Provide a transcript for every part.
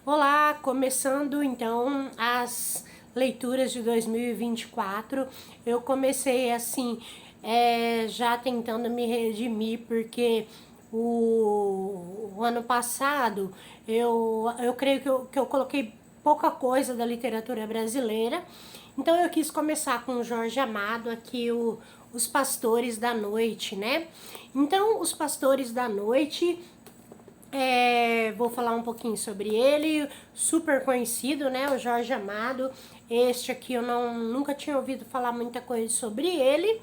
Olá, começando então as leituras de 2024. Eu comecei assim, já tentando me redimir, porque o ano passado eu creio que eu coloquei pouca coisa da literatura brasileira. Então eu quis começar com o Jorge Amado aqui, Os Pastores da Noite, né? Então, Os Pastores da Noite, vou falar um pouquinho sobre ele, super conhecido, né, o Jorge Amado. Este aqui eu nunca tinha ouvido falar muita coisa sobre ele.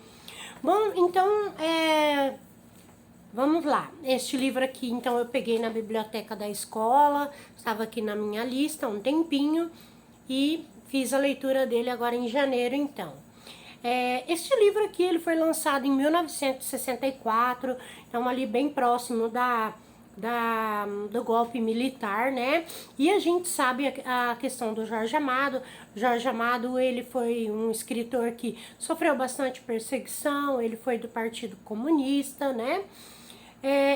Bom, então, vamos lá. Este livro aqui, então, eu peguei na biblioteca da escola, estava aqui na minha lista há um tempinho e fiz a leitura dele agora em janeiro, então. Este livro aqui, ele foi lançado em 1964, então ali bem próximo do golpe militar, né? E a gente sabe a questão do Jorge Amado. Jorge Amado, ele foi um escritor que sofreu bastante perseguição, ele foi do Partido Comunista, né?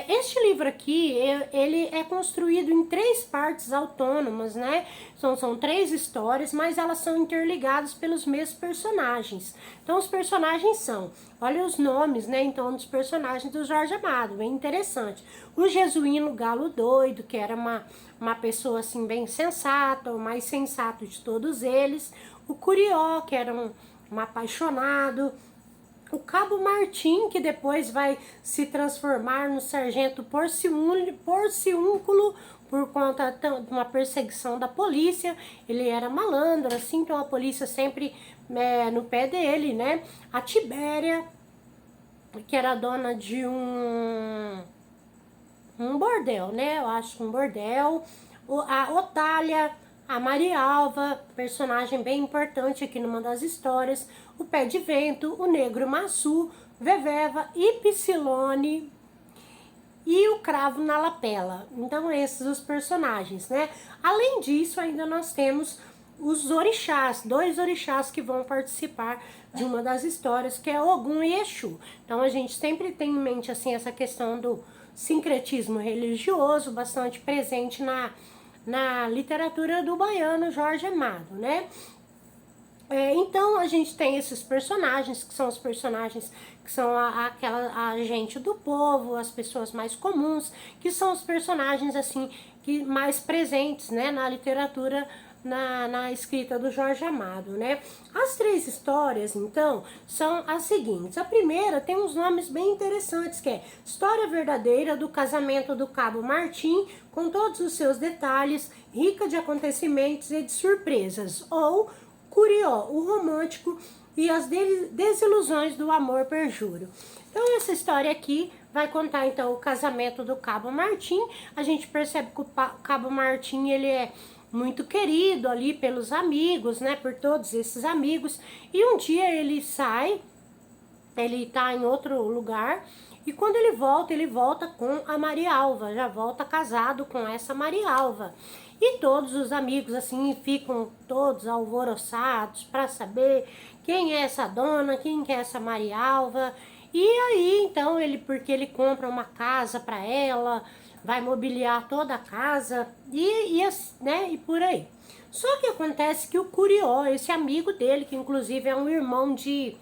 Este livro aqui, ele é construído em 3 partes autônomas, né? São 3 histórias, mas elas são interligadas pelos mesmos personagens. Então, os personagens são, olha os nomes, né? Então, dos personagens do Jorge Amado, bem interessante. O Jesuíno Galo Doido, que era uma pessoa, assim, bem sensata, o mais sensato de todos eles. O Curió, que era um apaixonado. O Cabo Martim, que depois vai se transformar no Sargento Porciúnculo por conta de uma perseguição da polícia. Ele era malandro, assim, então a polícia sempre no pé dele, né? A Tibéria, que era dona de um bordel, né? Eu acho um bordel. A Otália, a Marialva, personagem bem importante aqui numa das histórias. O Pé de Vento, o Negro Massu, Veveva, Ipsilone e o Cravo na Lapela. Então, esses os personagens, né? Além disso, ainda nós temos os orixás, 2 orixás que vão participar de uma das histórias, que é Ogum e Exu. Então, a gente sempre tem em mente, assim, essa questão do sincretismo religioso, bastante presente na literatura do baiano Jorge Amado, né? Então a gente tem esses personagens, que são os personagens que são a gente do povo, as pessoas mais comuns, que são os personagens assim que mais presentes, né, na literatura, na escrita do Jorge Amado, né? As 3 histórias, então, são as seguintes. A primeira tem uns nomes bem interessantes, que é História Verdadeira do Casamento do Cabo Martim, com todos os seus detalhes, rica de acontecimentos e de surpresas, ou Curió, o romântico e as desilusões do amor perjuro. Então, essa história aqui vai contar, então, o casamento do Cabo Martim. A gente percebe que o Cabo Martim, ele é muito querido ali pelos amigos, né, por todos esses amigos. E um dia ele sai, ele tá em outro lugar, e quando ele volta com a Marialva, já volta casado com essa Marialva. E todos os amigos, assim, ficam todos alvoroçados para saber quem é essa dona, quem que é essa Marialva. E aí, então, porque ele compra uma casa para ela, vai mobiliar toda a casa né, e por aí. Só que acontece que o Curió, esse amigo dele, que inclusive é um irmão de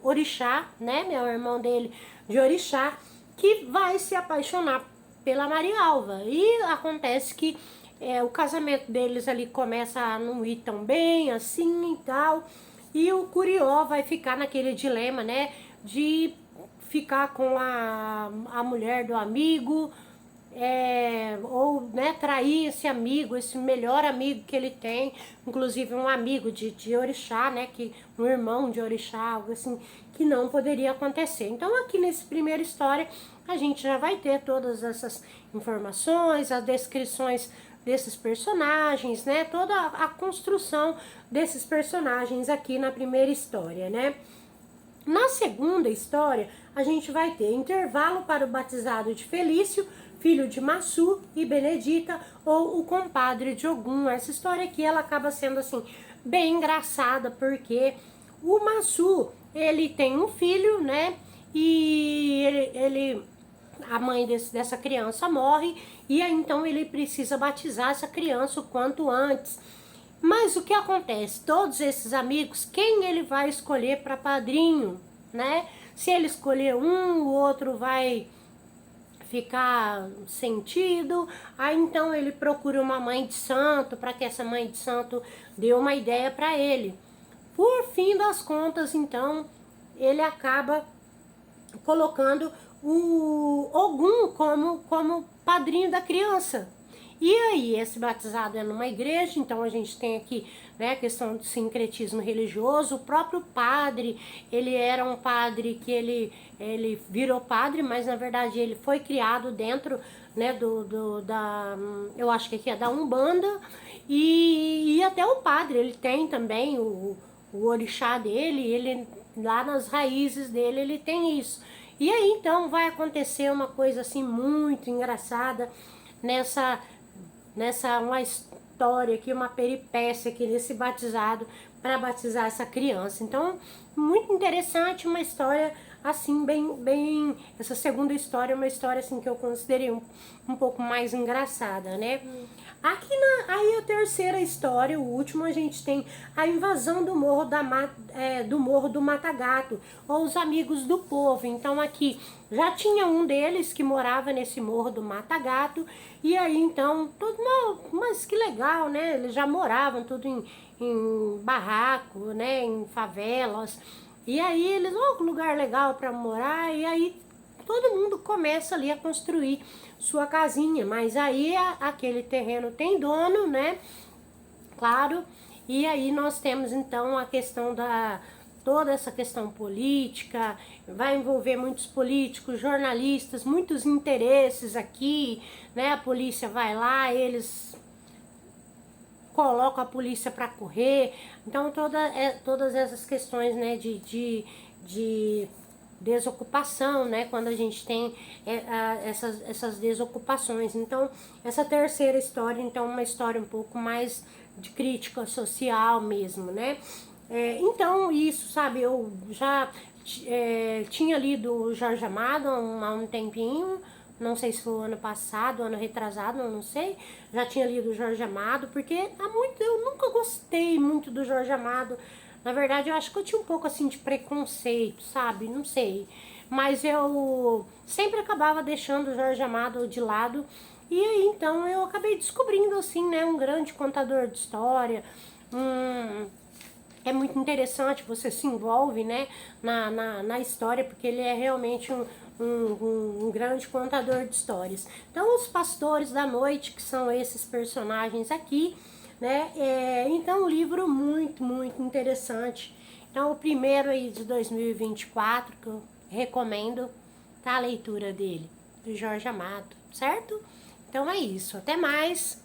orixá, né, meu irmão dele de orixá, que vai se apaixonar pela Marialva. E acontece que o casamento deles ali começa a não ir tão bem, assim e tal. E o Curió vai ficar naquele dilema, né, de ficar com a mulher do amigo, ou, né, trair esse amigo, esse melhor amigo que ele tem, inclusive um amigo de orixá, né, um irmão de orixá, algo assim, que não poderia acontecer. Então, aqui nessa primeira história, a gente já vai ter todas essas informações, as descrições desses personagens, né, toda a construção desses personagens aqui na primeira história, né. Na segunda história, a gente vai ter intervalo para o batizado de Felício, filho de Massu e Benedita, ou o compadre de Ogum. Essa história aqui, ela acaba sendo, assim, bem engraçada, porque o Massu, ele tem um filho, né, e ele a mãe dessa criança morre, e aí então ele precisa batizar essa criança o quanto antes. Mas o que acontece? Todos esses amigos, quem ele vai escolher para padrinho, né? Se ele escolher um, o outro vai ficar sentido. Aí então ele procura uma mãe de santo, para que essa mãe de santo dê uma ideia para ele. Por fim das contas, então, ele acaba colocando o Ogum como padrinho da criança. E aí, esse batizado é numa igreja, então a gente tem aqui, né, a questão do sincretismo religioso. O próprio padre, ele era um padre que ele virou padre, mas na verdade ele foi criado dentro, né, eu acho que aqui é da Umbanda, e até o padre, ele tem também o orixá dele, ele lá nas raízes dele, ele tem isso. E aí, então, vai acontecer uma coisa assim muito engraçada nessa uma história aqui, uma peripécia aqui nesse batizado para batizar essa criança. Então, muito interessante, uma história assim bem essa segunda história é uma história assim que eu considerei um pouco mais engraçada, né? Aqui aí a terceira história, o último, a gente tem a invasão do morro do morro do Matagato, ou os amigos do povo. Então aqui já tinha um deles que morava nesse morro do Matagato, e aí então tudo, não, mas que legal, né? Eles já moravam tudo em barraco, né? Em favelas. E aí eles, que lugar legal para morar, e aí todo mundo começa ali a construir sua casinha, mas aí aquele terreno tem dono, né? Claro. E aí nós temos então a questão toda essa questão política, vai envolver muitos políticos, jornalistas, muitos interesses aqui, né? A polícia vai lá, eles colocam a polícia para correr. Então todas essas questões, né, de desocupação, né, quando a gente tem essas desocupações. Então, essa terceira história, então, é uma história um pouco mais de crítica social mesmo, né. Então, isso, sabe, eu já tinha lido o Jorge Amado há um tempinho, não sei se foi o ano passado, ano retrasado, não sei. Já tinha lido o Jorge Amado, porque eu nunca gostei muito do Jorge Amado. Na verdade, eu acho que eu tinha um pouco assim de preconceito, sabe? Não sei. Mas eu sempre acabava deixando o Jorge Amado de lado. E aí, então, eu acabei descobrindo, assim, né, um grande contador de história. É muito interessante, você se envolve, né, na história, porque ele é realmente um grande contador de histórias. Então, os pastores da noite, que são esses personagens aqui, né? Então, um livro muito interessante. Então, o primeiro aí de 2024, que eu recomendo, tá a leitura dele, do Jorge Amado, certo? Então é isso, até mais!